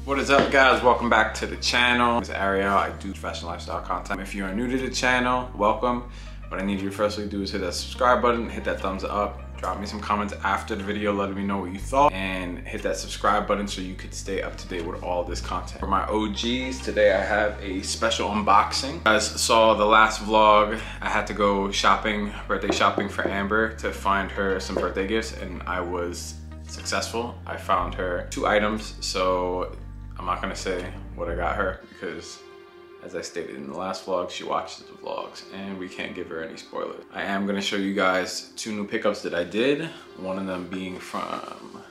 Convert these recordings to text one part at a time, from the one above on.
What is up, guys? Welcome back to the channel. It's Ariel. I do fashion lifestyle content. If you are new to the channel, welcome. What I need you to firstly do is hit that subscribe button, hit that thumbs up, drop me some comments after the video letting me know what you thought, and hit that subscribe button so you could stay up to date with all this content. For my OGs, today I have a special unboxing. You guys saw the last vlog. I had to go shopping, birthday shopping for Amber to find her some birthday gifts, and I was successful. I found her 2 items, so I'm not gonna say what I got her because, as I stated in the last vlog, she watches the vlogs and we can't give her any spoilers. I am gonna show you guys 2 new pickups that I did. One of them being from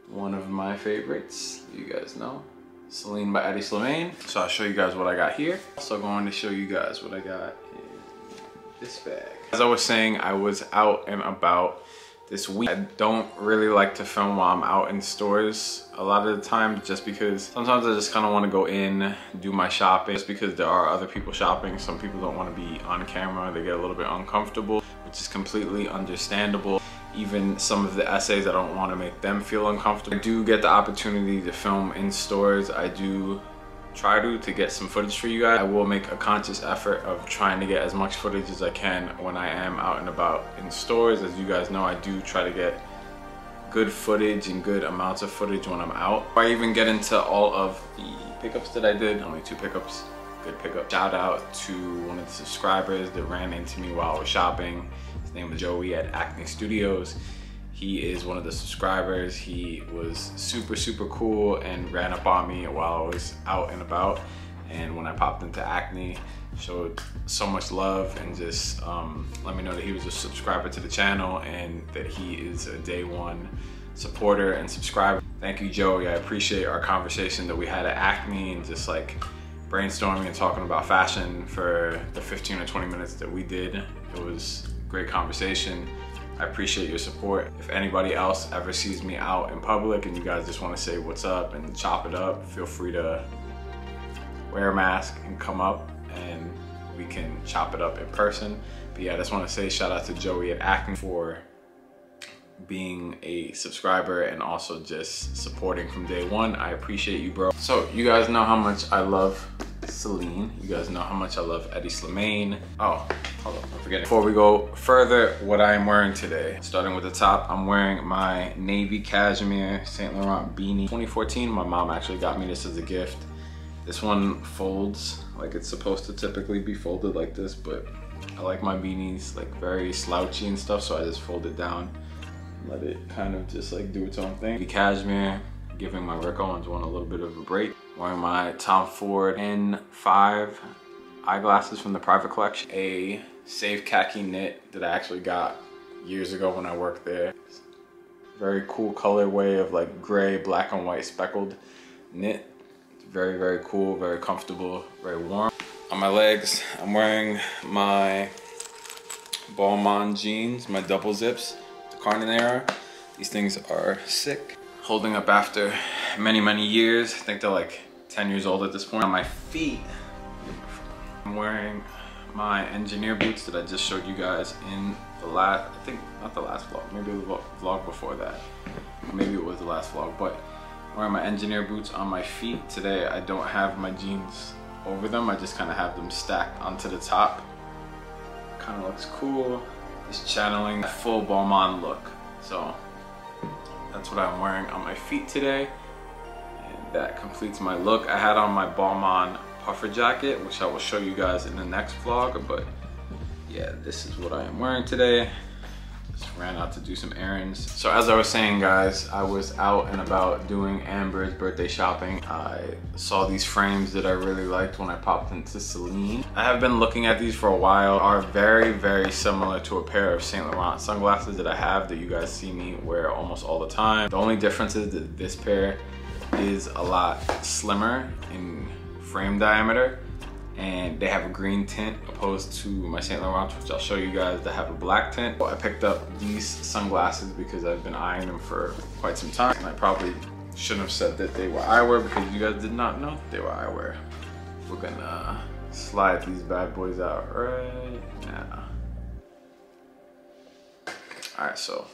one of my favorites, you guys know, Celine by Slimane. So I'll show you guys what I got here. Also going to show you guys what I got in this bag. As I was saying, I was out and about this week. I don't really like to film while I'm out in stores a lot of the time, just because sometimes I just kind of want to go in, do my shopping, just because there are other people shopping. Some people don't want to be on camera. They get a little bit uncomfortable, which is completely understandable. Even some of the essays, I don't want to make them feel uncomfortable. I do get the opportunity to film in stores. I do try to get some footage for you guys. I will make a conscious effort of trying to get as much footage as I can when I am out and about in stores. As you guys know, I do try to get good footage and good amounts of footage when I'm out. Before I even get into all of the pickups that I did, only 2 pickups, good pickup. Shout out to one of the subscribers that ran into me while I was shopping. His name was Joey at Acne Studios. He is one of the subscribers. He was super cool and ran up on me while I was out and about. And when I popped into Acne, showed so much love and just let me know that he was a subscriber to the channel and that he is a day 1 supporter and subscriber. Thank you, Joey. I appreciate our conversation that we had at Acne and just like brainstorming and talking about fashion for the 15 or 20 minutes that we did. It was a great conversation. I appreciate your support. If anybody else ever sees me out in public and you guys just want to say what's up and chop it up, feel free to wear a mask and come up and we can chop it up in person. But yeah, I just want to say shout out to Joey at Acne for being a subscriber and also just supporting from day 1. I appreciate you, bro. So you guys know how much I love Celine. You guys know how much I love Slimane. Oh, hold on, I'm forgetting. Before we go further, what I am wearing today, starting with the top, I'm wearing my navy cashmere Saint Laurent beanie. 2014, my mom actually got me this as a gift. This one folds like it's supposed to typically be folded like this, but I like my beanies like very slouchy and stuff, so I just fold it down and let it kind of just like do its own thing. The cashmere, giving my Rick Owens one a little bit of a break. Wearing my Tom Ford N5 eyeglasses from the Private Collection. A safe khaki knit that I actually got years ago when I worked there. Very cool colorway of like gray, black and white speckled knit. Very cool, very comfortable, very warm. On my legs, I'm wearing my Balmain jeans, my double zips, the Cartier. These things are sick. Holding up after many years. I think they're like 10 years old at this point. On my feet, I'm wearing my engineer boots that I just showed you guys in the last, I think not the last vlog, maybe the vlog before that. Or maybe it was the last vlog, but I'm wearing my engineer boots on my feet. Today I don't have my jeans over them. I just kind of have them stacked onto the top. Kind of looks cool. Just channeling that full Balmain look. So that's what I'm wearing on my feet today. And that completes my look. I had on my Balmain puffer jacket, which I will show you guys in the next vlog, but yeah, this is what I am wearing today. Just ran out to do some errands. So as I was saying, guys, I was out and about doing Amber's birthday shopping. I saw these frames that I really liked when I popped into Celine. I have been looking at these for a while. Are very similar to a pair of Saint Laurent sunglasses that I have that you guys see me wear almost all the time. The only difference is that this pair is a lot slimmer in frame diameter and they have a green tint opposed to my Saint Laurent, which I'll show you guys, that have a black tint. Well, I picked up these sunglasses because I've been eyeing them for quite some time, and I probably shouldn't have said that they were eyewear because you guys did not know that they were eyewear. We're gonna slide these bad boys out right now. All right, so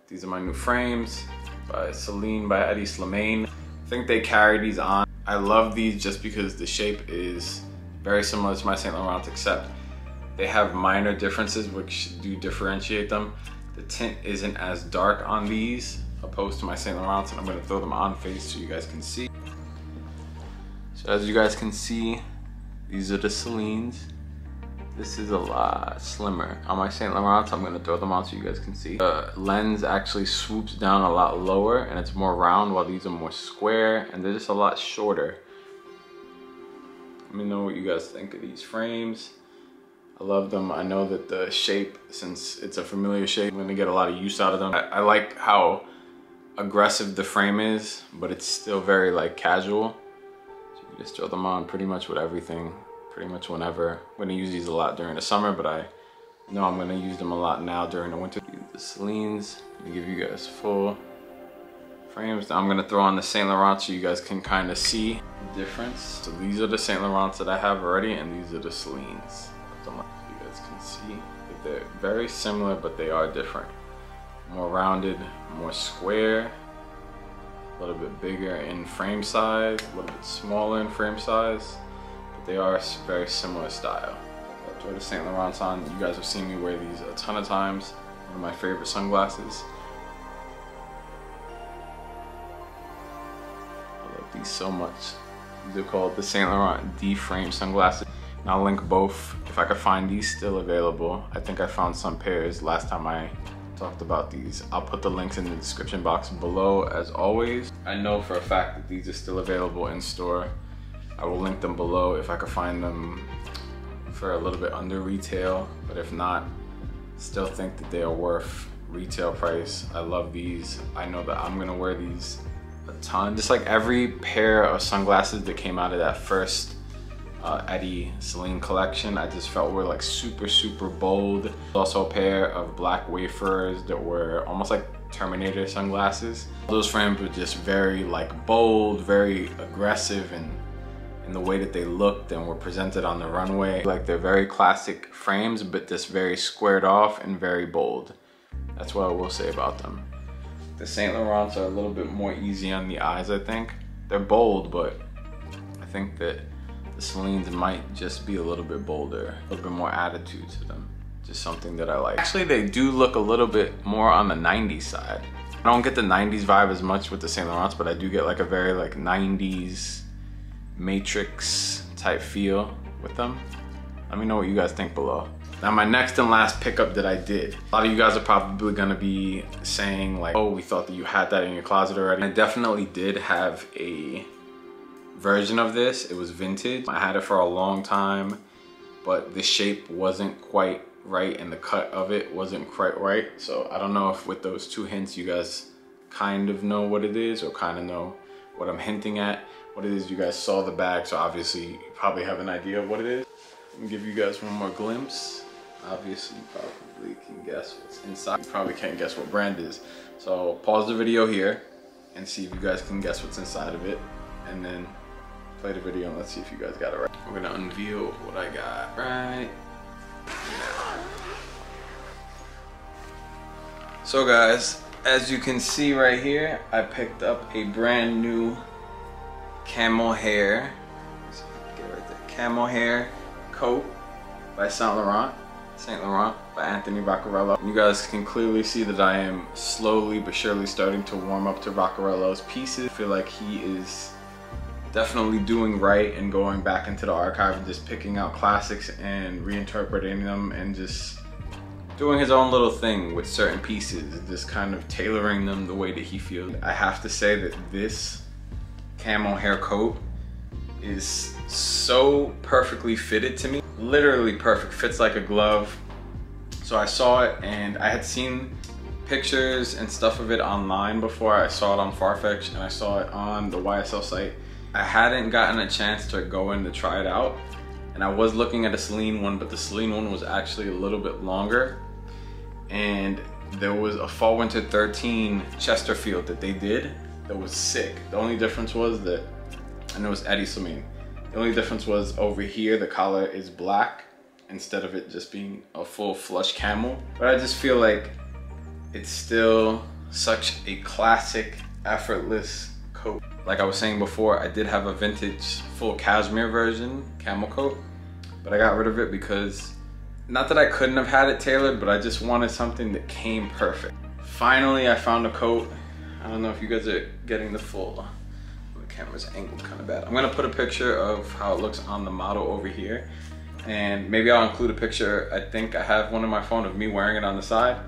these are my new frames by Celine by Slimane. I think they carry these on. I love these just because the shape is very similar to my Saint Laurent, except they have minor differences which do differentiate them. The tint isn't as dark on these opposed to my Saint Laurents, and I'm gonna throw them on face so you guys can see. So as you guys can see, these are the Celines. This is a lot slimmer. On my Saint Laurents, I'm gonna throw them on so you guys can see. The lens actually swoops down a lot lower and it's more round, while these are more square and they're just a lot shorter. Let me know what you guys think of these frames. I love them. I know that the shape, since it's a familiar shape, I'm gonna get a lot of use out of them. I like how aggressive the frame is, but it's still very like casual. So you just throw them on pretty much with everything, pretty much whenever. I'm gonna use these a lot during the summer, but I know I'm gonna use them a lot now during the winter. The Celines, to give you guys full frames. Now I'm gonna throw on the Saint Laurent so you guys can kind of see the difference. So these are the Saint Laurents that I have already, and these are the Celines. So you guys can see they're very similar, but they are different. More rounded, more square, a little bit bigger in frame size, a little bit smaller in frame size, but they are very similar style. I throw the Saint Laurents on. You guys have seen me wear these a ton of times. One of my favorite sunglasses. I love these so much. These are called the Saint Laurent D-frame sunglasses. And I'll link both if I could find these still available. I think I found some pairs last time I talked about these. I'll put the links in the description box below as always. I know for a fact that these are still available in store. I will link them below if I could find them for a little bit under retail, but if not, still think that they are worth retail price. I love these. I know that I'm gonna wear these a ton. Just like every pair of sunglasses that came out of that first Hedi Celine collection, I just felt were like super bold. Also a pair of black wafers that were almost like Terminator sunglasses. Those frames were just very like bold, very aggressive in the way that they looked and were presented on the runway. Like they're very classic frames, but just very squared off and very bold. That's what I will say about them. The Saint Laurents are a little bit more easy on the eyes, I think. They're bold, but I think that the Celines might just be a little bit bolder, a little bit more attitude to them. Just something that I like. Actually, they do look a little bit more on the 90s side. I don't get the 90s vibe as much with the Saint Laurents, but I do get like a very like 90s Matrix type feel with them. Let me know what you guys think below. Now my next and last pickup that I did. A lot of you guys are probably gonna be saying like, oh, we thought that you had that in your closet already. I definitely did have a version of this. It was vintage. I had it for a long time, but the shape wasn't quite right and the cut of it wasn't quite right. So I don't know if with those two hints you guys kind of know what it is or kind of know what I'm hinting at. What it is, you guys saw the bag, so obviously you probably have an idea of what it is. Let me give you guys one more glimpse. Obviously you probably can guess what's inside. You probably can't guess what brand it is. So pause the video here and see if you guys can guess what's inside of it, and then play the video and let's see if you guys got it right. We're gonna unveil what I got right now. So guys, as you can see right here, I picked up a brand new camel hair, get right there, camel hair coat by Saint Laurent by Anthony Vaccarello. You guys can clearly see that I am slowly but surely starting to warm up to Vaccarello's pieces. I feel like he is definitely doing right and going back into the archive and just picking out classics and reinterpreting them and just doing his own little thing with certain pieces and just kind of tailoring them the way that he feels. I have to say that this camel hair coat is so perfectly fitted to me. Literally perfect, fits like a glove. So I saw it and I had seen pictures and stuff of it online before. I saw it on Farfetch and I saw it on the YSL site. I hadn't gotten a chance to go in to try it out. And I was looking at a Celine one, but the Celine one was actually a little bit longer. And there was a Fall Winter 13 Chesterfield that they did that was sick. The only difference was that, and it was Hedi Slimane. The only difference was over here, the collar is black instead of it just being a full flush camel. But I just feel like it's still such a classic, effortless coat. Like I was saying before, I did have a vintage full cashmere version, Camel Coat, but I got rid of it because, not that I couldn't have had it tailored, but I just wanted something that came perfect. Finally, I found a coat. I don't know if you guys are getting the full, the camera's angled kind of bad. I'm gonna put a picture of how it looks on the model over here, and maybe I'll include a picture. I think I have one on my phone of me wearing it on the side,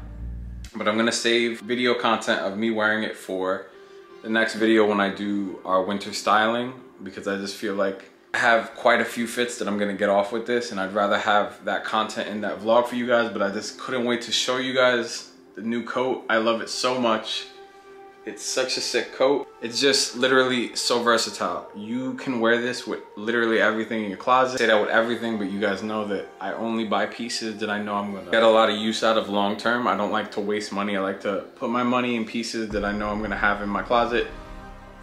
but I'm gonna save video content of me wearing it for the next video when I do our winter styling, because I just feel like I have quite a few fits that I'm gonna get off with this, and I'd rather have that content in that vlog for you guys, but I just couldn't wait to show you guys the new coat. I love it so much. It's such a sick coat. It's just literally so versatile. You can wear this with literally everything in your closet. I say that with everything, but you guys know that I only buy pieces that I know I'm gonna get a lot of use out of long term. I don't like to waste money. I like to put my money in pieces that I know I'm gonna have in my closet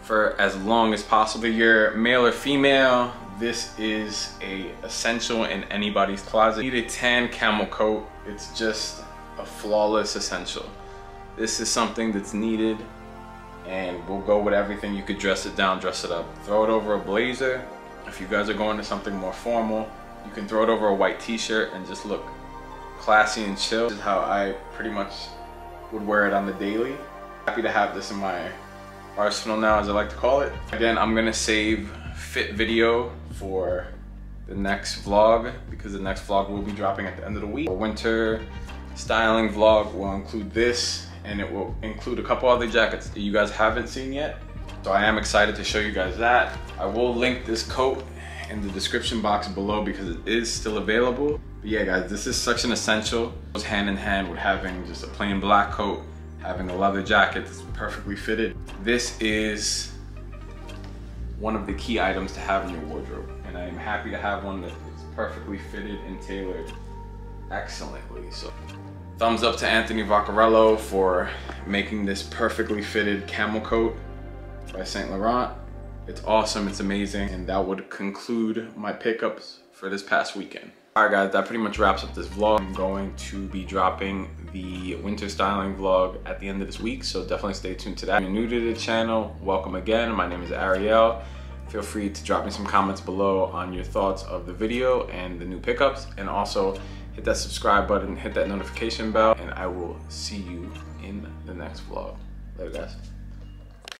for as long as possible. You're male or female, this is a essential in anybody's closet. You need a tan camel coat. It's just a flawless essential. This is something that's needed, and we'll go with everything. You could dress it down, dress it up. Throw it over a blazer. If you guys are going to something more formal, you can throw it over a white t-shirt and just look classy and chill. This is how I pretty much would wear it on the daily. Happy to have this in my arsenal now, as I like to call it. Again, I'm gonna save fit video for the next vlog, because the next vlog will be dropping at the end of the week. A winter styling vlog will include this, and it will include a couple other jackets that you guys haven't seen yet. So I am excited to show you guys that. I will link this coat in the description box below because it is still available. But yeah guys, this is such an essential. It goes hand in hand with having just a plain black coat, having a leather jacket that's perfectly fitted. This is one of the key items to have in your wardrobe. And I am happy to have one that is perfectly fitted and tailored excellently. So thumbs up to Anthony Vaccarello for making this perfectly fitted camel coat by Saint Laurent. It's awesome, it's amazing, and that would conclude my pickups for this past weekend. Alright guys, that pretty much wraps up this vlog. I'm going to be dropping the winter styling vlog at the end of this week, so definitely stay tuned to that. If you're new to the channel, welcome again. My name is Ariel. Feel free to drop me some comments below on your thoughts of the video and the new pickups, and also hit that subscribe button, hit that notification bell, and I will see you in the next vlog. Later guys.